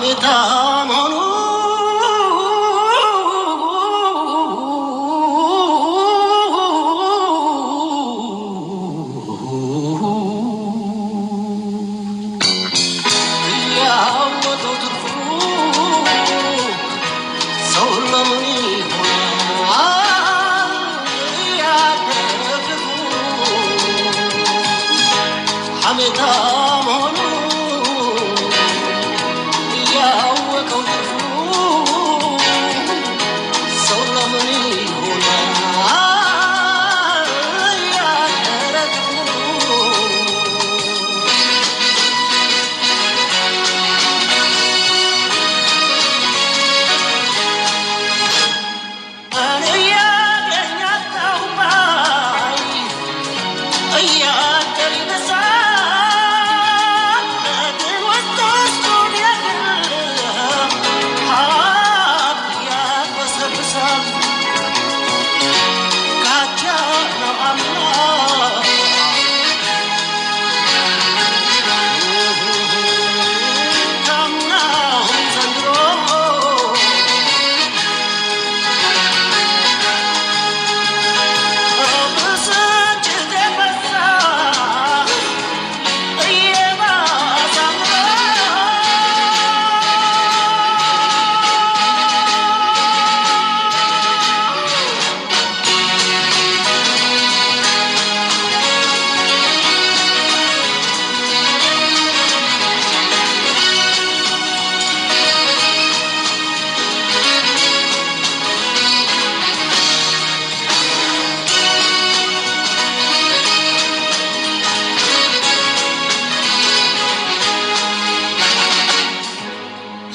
ሐሜታም ሆኑ እያወቀው ትርፉ ሰው ለምን ይሆናል ያደረግፉ ሐሜታም ሆኑ እያወቀው ትርፉ ሰው ለምን ይሆናል ያደረግፉ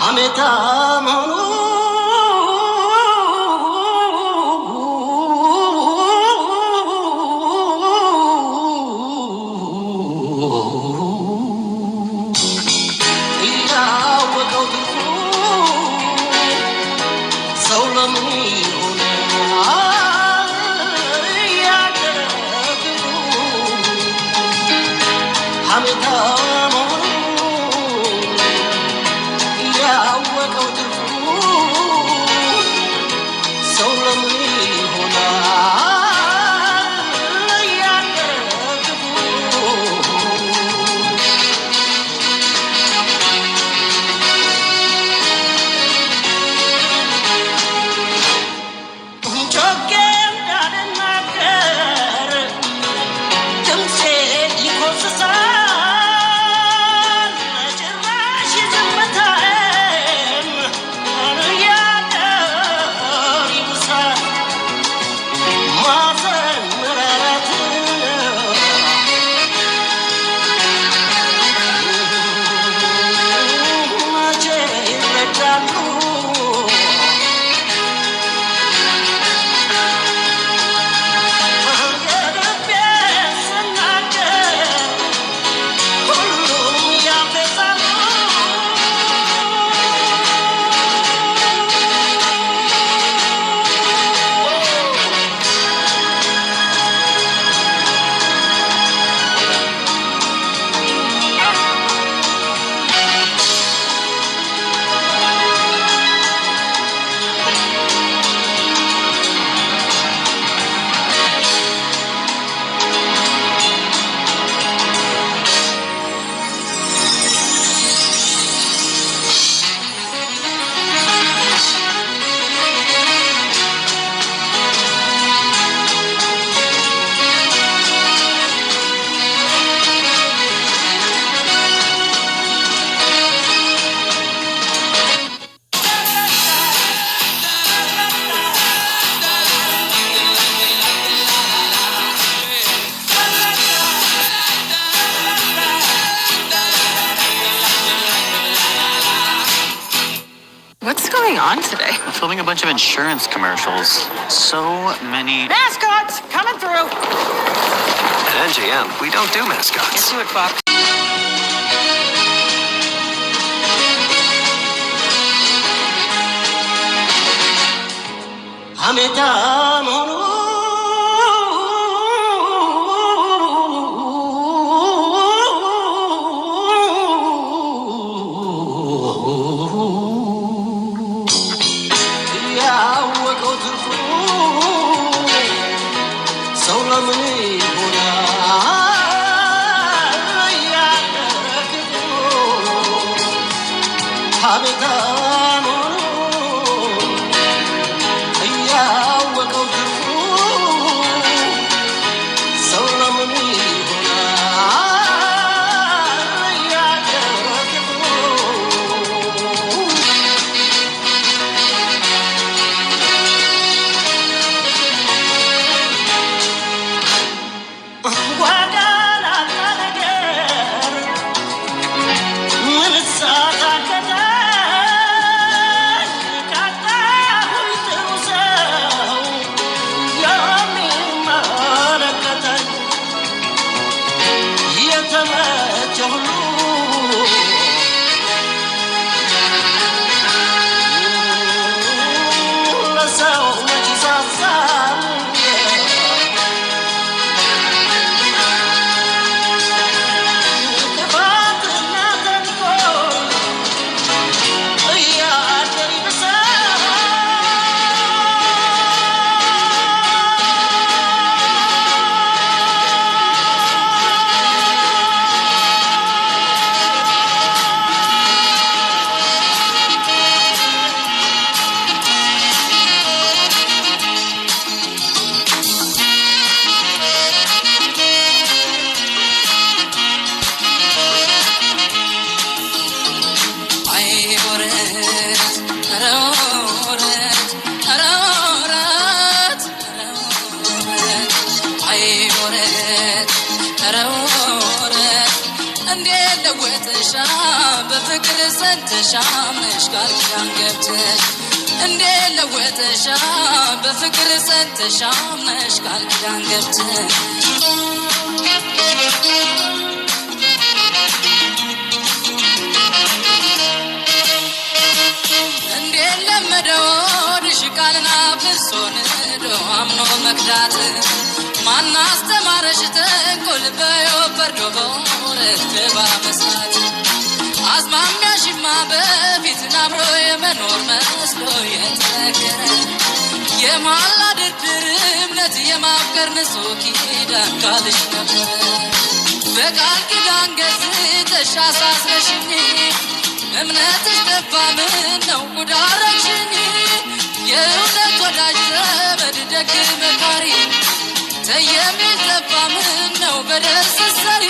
ሐሜታም ሆኑ እያወቀው ትርፉ ሰው ለምን ይሆናል ያደረግፉ ሐሜታም ሆኑ ያወቀው ትርፉ ሰው ለምን ይሆናል ያደረግፉ ጮኬ እንዳልናገር ድምፄ ይኮስሳል ጭራሽ ዝምታዬም እያደር ይብሳል ማዘን መራራት መቼ ይረዳሉ የልቤን ስናገር ሁሉም ያፌዛሉ What's going on today? I'm filming a bunch of insurance commercials. So many. Mascots coming through. At NJM, we don't do mascots. Do it, Fox. ሐሜታም ሆኑ እንዴት ለወጠሻ በፍቅር ጸንተሻ አምነሽ ቃል ኪዳን ገብተሽ እንዴት ለወጠሻ በፍቅር ጸንተሻ አምነሽ ቃል ኪዳን ገብተሽ እንዴት ለመደው ቃልና ፍሶን ዶ አምኖ መክዳት ማን አስተማረሽ ተንኮል በወፈርዶ በወረት ባመስራት አዝማሚያሽማ በፊት አብሮ የመኖር መስሎ የተነገረ የማላ ድርድር እምነት የማፍቀር ንጹህ ኪዳን ቃልሽ ነበረ በቃል ኪዳን ገዝተሽ አሳስረሽኝ እምነትሽ ጠፋ ምነው ጉዳረግሽኝ የእውነት ወዳጅ ዘመድ ደግ መካሪ ተየሚል ጠፋ ምነው በደል ስትሰሪ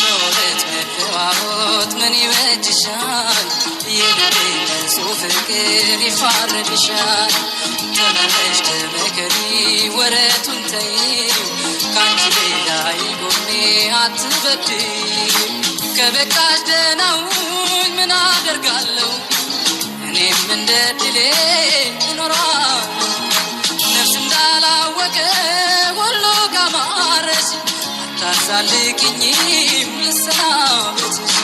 በእውነት መለዋወጥ ምን ይበጅሻል የልቤ ንጹህ ፍቅር ይፋረድሻል ተመለሽ ተመከሪ ወረቱን ተይው ካንቺ ሌላ ይጎኔ አትበድይ ከበቃሽ ደህናውኝ ምን አደርጋለሁ እኔም እንደ ድሌ እኖራለሁ ነፍስ እንዳላወቀ ሁሉ ጋማረሽ አታሳልቅኝም ልሰናበትሽ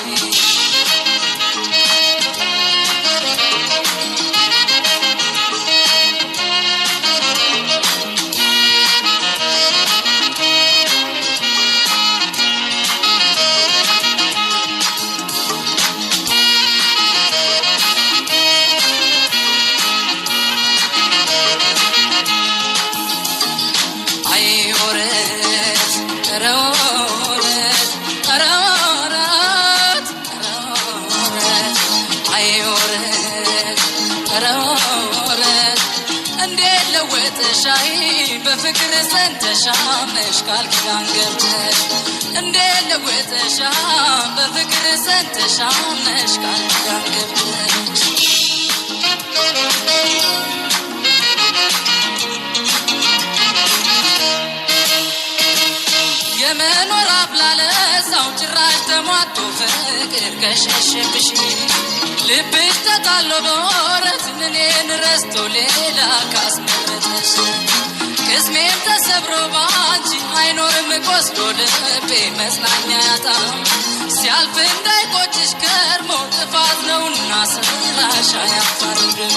በፍቅር ጸንተሽ አምነሽ ቃል ኪዳን ገብተሽ እንዴት ለወጠሻ በፍቅር ጸንተሽ አምነሽ ቃል ኪዳን ገብተሽ የመኖር አፍላለ ሰው ጭራሽ ተሟጦ ፍቅር ከሸሸብሽ ልብሽ ተታሎ በወረት እኔን ረስቶ ሌላ ካስመረጠሽ ቅስሜም ተሰብሮ ባንቺ አይኖርም ቆስሎ ልቤ መጽናኛ ያጣም ሲያልፍ እንዳይቆጭሽ ከርሞ ጥፋት ነውና ስራሽ አያፋርድም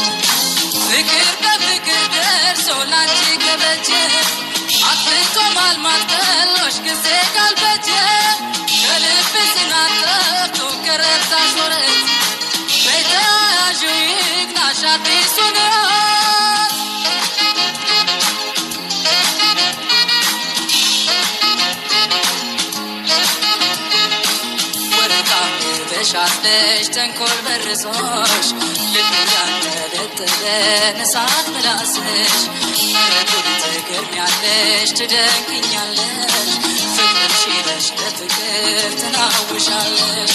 ፍቅር በፍቅር ደርሶ ላንቺ ከበጀ አጥፍቶ ማልማት ቀሎሽ ጊዜ ካልበጀ ከልብ ጽናት ጠፍቶ ከረታሽ ወረት በተያያዡ ይግናሽ አዲሱን ሻስለሽ ተንኮል በርሶሽ ልብ ያንጠለጠለ እሳት ምላስሽ መረቱን ትገርሚያለሽ ትደንቅኛለሽ ፍቅር ሽለሽ ለፍቅር ትናውሻለሽ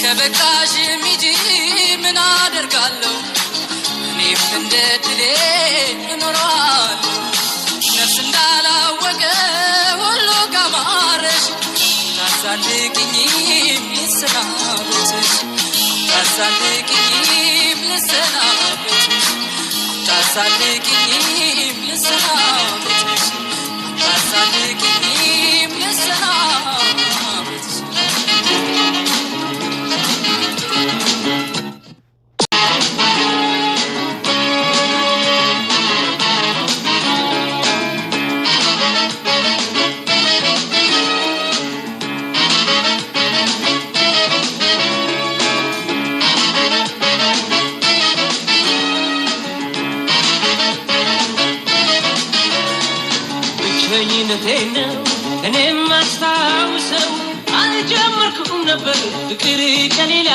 ከበቃሽም ሂጂ ምን አደርጋለሁ እኔም እንደ ድሌ እኖራለሁ ነፍስ እንዳላወቀ ሁሉ ጋማረሽ ታሳልቅኝም ልሰናበትሽ ታሳልቅኝም ልሰናበትሽ ታሳልቅኝም ልሰናበትሽ ታሳልቅኝም ልሰናበትሽ ነው እኔም ማስታውሰው አልጀመርኩም ነበር ፍቅር ከሌላ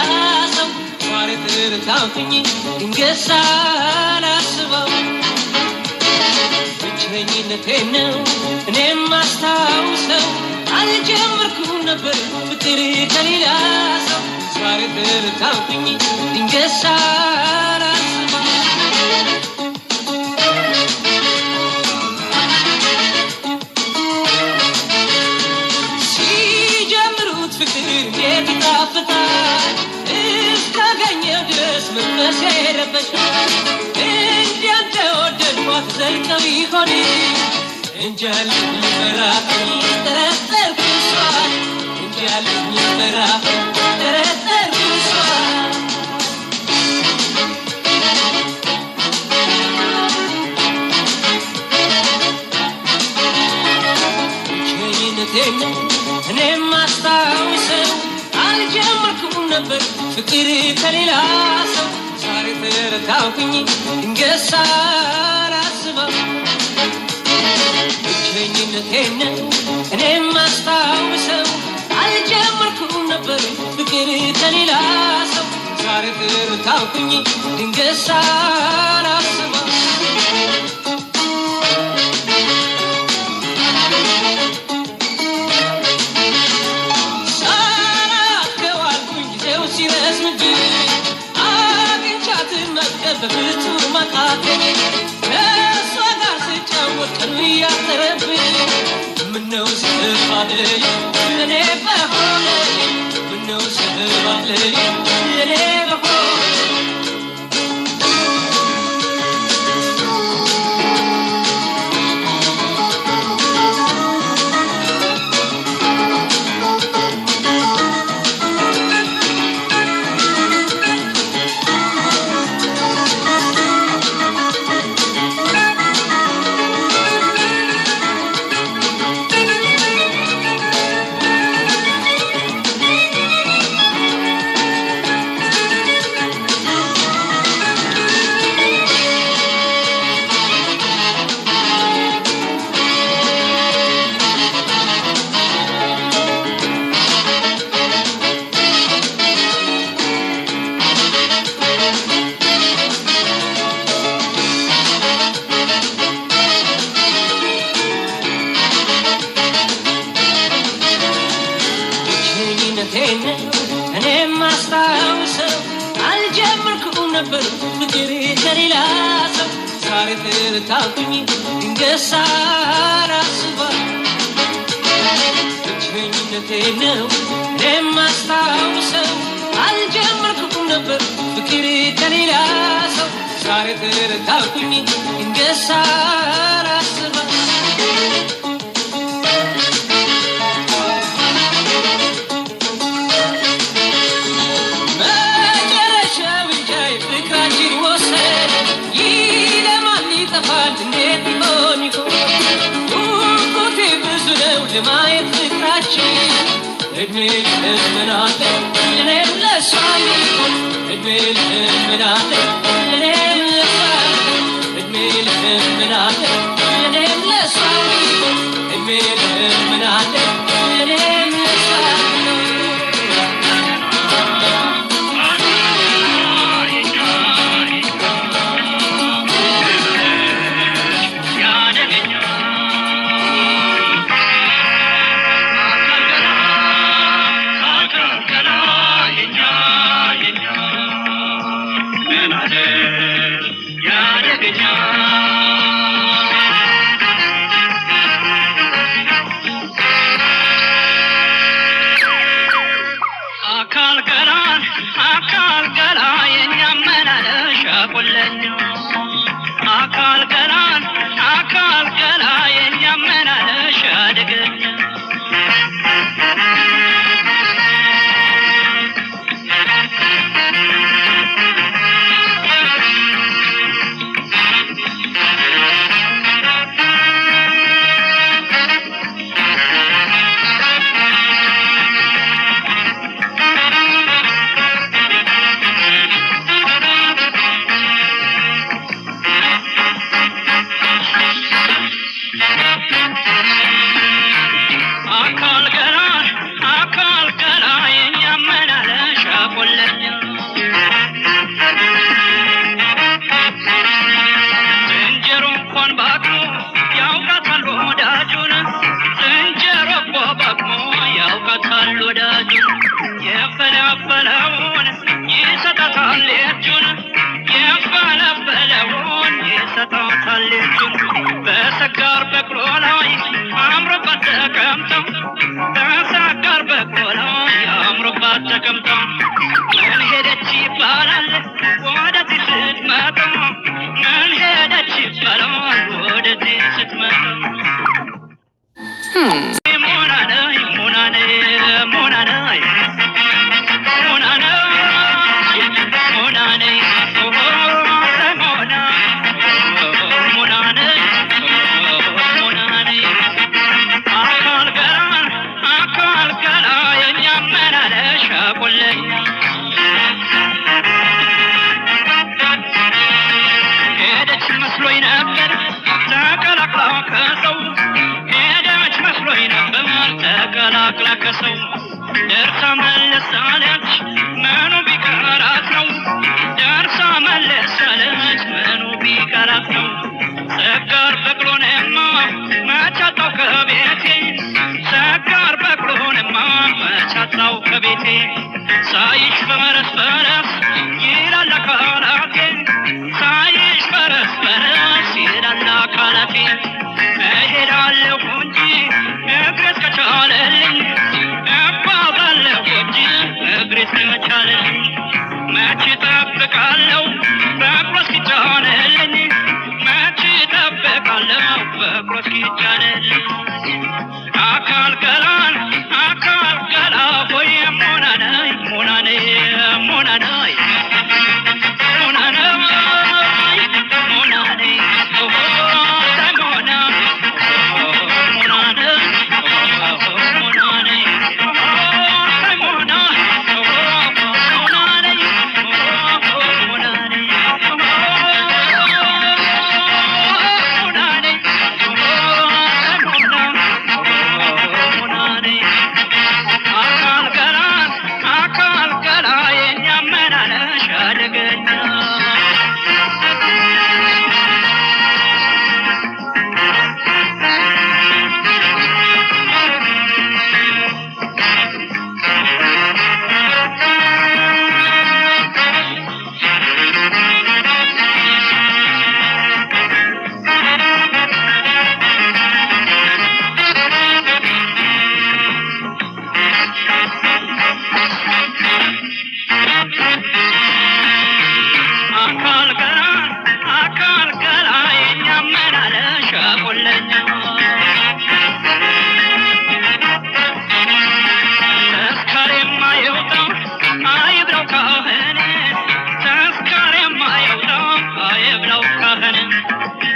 ሰው ዛሬ ትርታውኝ ድንገት ሳላስበው ብቸኝነቴን ነው እኔም ማስታውሰው አልጀመርኩም ነበር ፍቅር ከሌላ ሰው ዛሬ ትርታውኝ ድንገት ሳላስበው ዘልቀው ይሆን እንጃልኝ በራፍኝ ጠረጠርኩ እሷን እንጃልኝ በራፍኝ ጠረጠርኩ እሷን ብቸኝነቴን እኔም አስታውሰው አልጀመርኩም ነበር ፍቅር ከሌላ ሰው ዛሬ ተረታሁኝ ድንገት ሳላስበው ብቸኝነቴን እኔም አስታውሰው አልጀመርኩም ነበር ፍቅር ከሌላ ሰው ዛሬ ተረታሁኝ ድንገት ሳላስበው በፍጹም ማጣቴ ከእሷ ጋር ስጫወት ቀኑ እያጠረብኝ ምነው ስባለኝ እኔ በሆነኝ ምነው ስባለኝ እኔ በሆነኝ እኔም አስታውሰው አልጀመርኩም ነበር ፍቅር ከሌላ ሰው ዛሬ ተረታሁኝ ድንገት ሳላስበው ብቸኝነቴን እኔም አስታውሰው አልጀመርኩም ነበር ፍቅር ከሌላ ሰው ዛሬ ተረታሁኝ ድንገት ሳላስበው ለማየት ፍቅራችን እድሜ ልመናለ እኔም ለሷ እድሜ ልመናለ እኔም ለሷ እድሜ ልመናለ እኔም ለሷ እድሜ ልመናለ እኔም ለሷ አካል ገላ የኛመናለሽ አደገኛ የፈለፈለውን ይሰጣታል እጁን የፈለፈለውን ይሰጣታል እጁን በሰጋር በቅሎ ላይ አምሮባት ተቀምጠው በሰጋር በቅሎ ላይ አምሮባት ተቀምጠው ምን ሄደች ይባላል ወደዚህ ስትመጣ ምን ሄደች ይባላል ከሰው ደርሳ መለሳለች ምኑ ቢቀራት ነው ደርሳ መለሳለች ምኑ ቢቀራት ነው ሰጋር በቅሎንማ መቻጣው ከቤቴ ሰጋር በቅሎንማ መቻጣው ከቤቴ ሳይሽ በመረስ ፈረስ ይላል አካላቴ ሳይሽ በረስ ፈረስ ይላል አካላቴ እሄዳለሁ እንጂ እግሬስ ከቻለልኝ እጓዛለሁ እንጂ እግሬስ ከቻለልኝ መች እጠብቃለሁ በእግሮ እስኪጫነልኝ መች እጠብቃለሁ በእግሮ እስኪጫነልኝ አካል ገላን አካል ገላ ሆይ ሞናነይ ሞናነይ ሞናነይ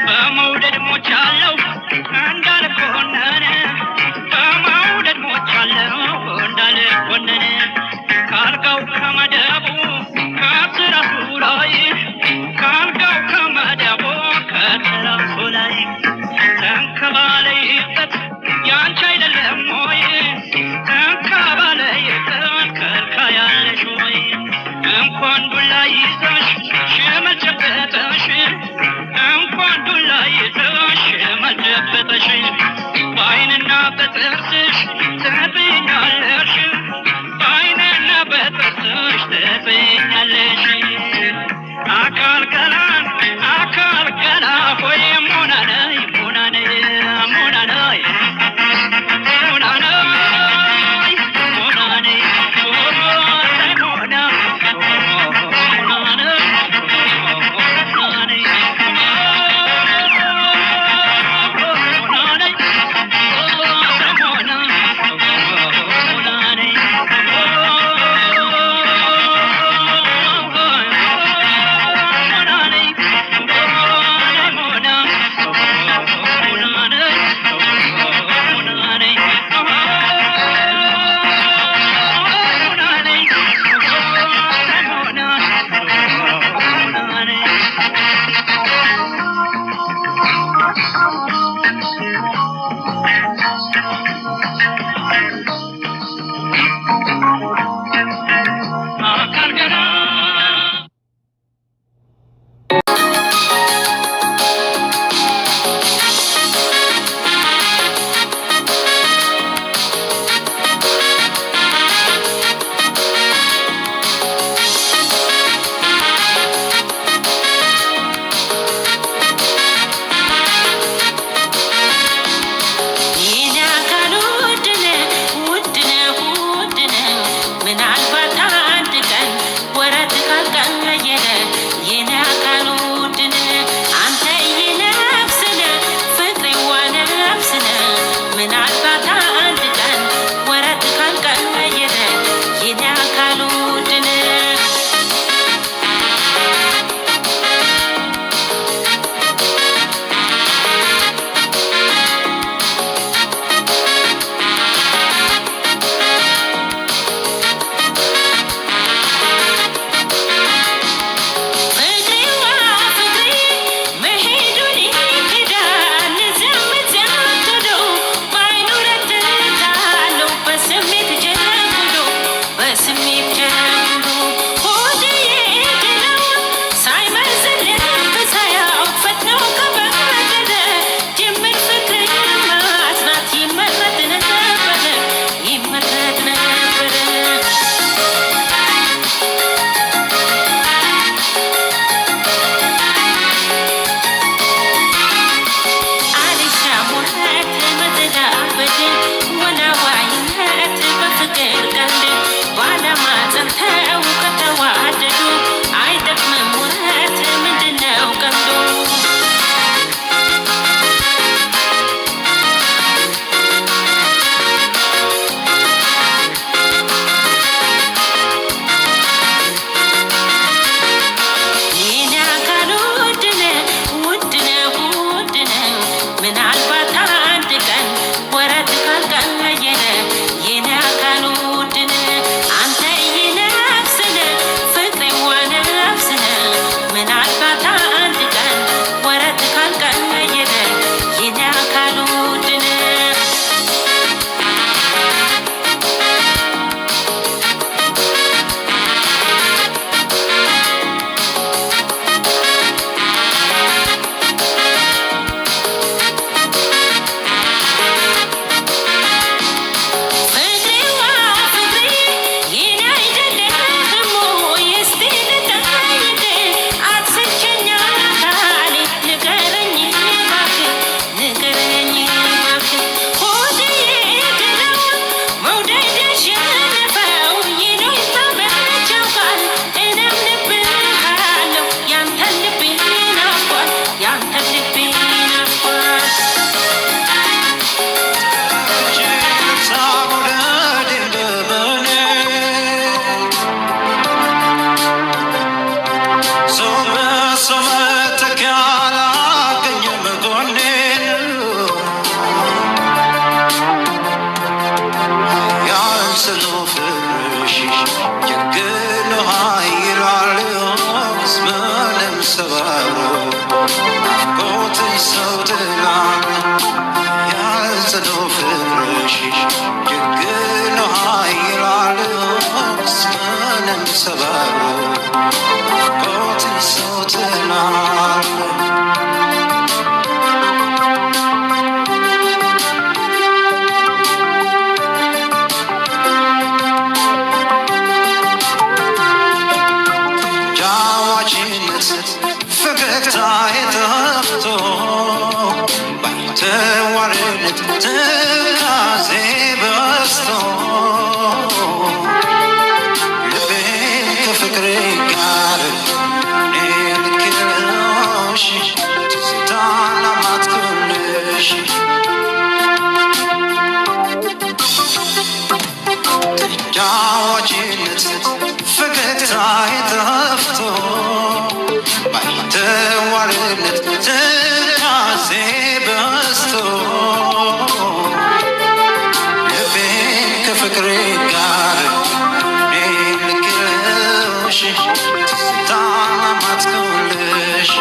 በመውደድ ሞቻለሁ እንዳልኮነን በመውደድ ሞቻለሁ እንዳልኮነን ካልጋው ከመደቡ ከትራሱ ላይ ካልጋው ከመደቡ ከትራሱ ላይ ተንከባለይበት ያንቺ አይደለም ወይ ተንከባለይበት ከልካ ያለሽ ወይ እንኳን ዱላ ይዘሽ ሽመል ጨበጠሽ እንኳን ዱላ ይዘሽ ሽመል ጨበጠሽ በዓይንና በጥርስሽ ትጥኛለሽ በዓይንና በጥርስሽ ጠፍቶ ባይተዋርነት ትካዜ በስቶ ልቤ ከፍቅሬ ጋር ልክልሽ ትዝታን አማትኩልሽ ተጫዋችነት ፈገግታዬ ጠፍቶ ባይተዋርነት ትካዜ በስቶ ልቤ ከፍቅሬ ጋር ልክልሽ ትዝታን አማትኩልሽ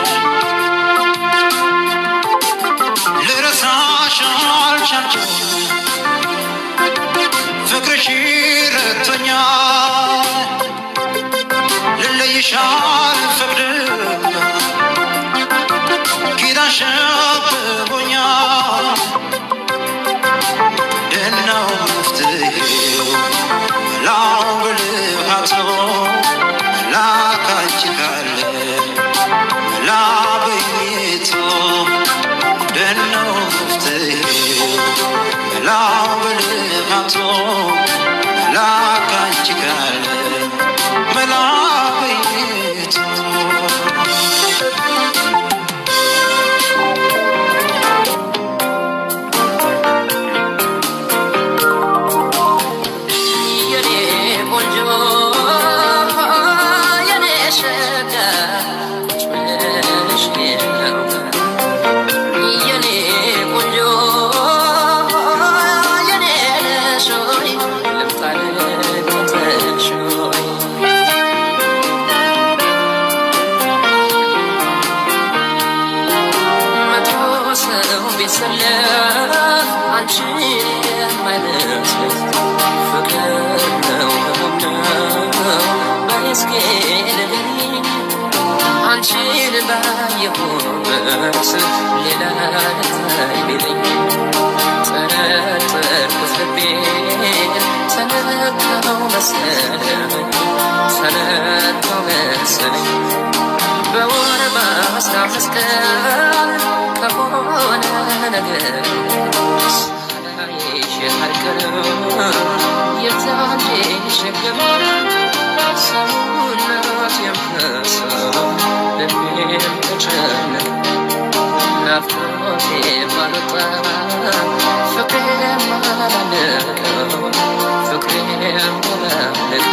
ልረሳሽ አልቻልኩም ፍቅርሽ ረቶኛል ልለይሽ አልፈቅድም ኪዳን ሸብቦኛል ደናው መፍትሄው መላው ብልሃቶ መላ ካንቺ ካለ መላ በይቶ ደናው መፍትሄው መላው ብልሃቶ መላ ካንቺ ካለ መላ በይቶ የኔ ቆንጆ የኔ ሸጋ ቁጭ ብለሽ የለውም የኔ ቆንጆ የኔ ነሾይ ልምጣልሽ መቶ ሰው ቢሰለፍ አንቺን የማይመስል ፍቅር ነው ነው በስኬ ንገሪኝ አንቺን ባየሁበት ሌላ አይለኝ ጠረጠርኩት ልቤን ተነካው መሰለኝ በወር በአስራ አምስት ቀን ከሆነ ነገር ሳላይሽ አልቀርም የዛኔ ሸገር ሰውነት የምነሳው ልቤም ተጨነቀ ናፍቆቴ ባልወጣ ፍቅሬም አላለቀው ፍቅሬም አላለቀው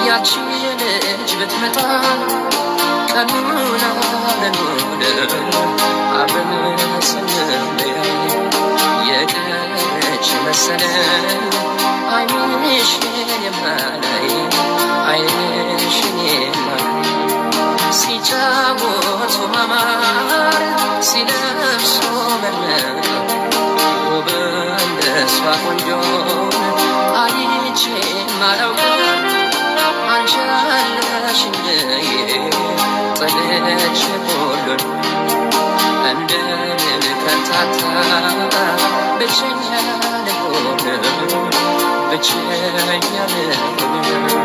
ያቺን ልጅ ብትመጣ ቀኑን አለንውደር አብረን ስንለያይ የቀረች መሰለን ዓይንሽን የማላይ ዓይንሽን የማላይ ሲጫወቱ ማማር ሲለብሱ መልመድ ውብ እንደሷ ቆንጆን አይቼ ማላውቅም አንቺ አለሽኝ ጥለሽ ሁሉን እንደምከታታ ብቸኛ ልሆን ብቸኛ ልሆን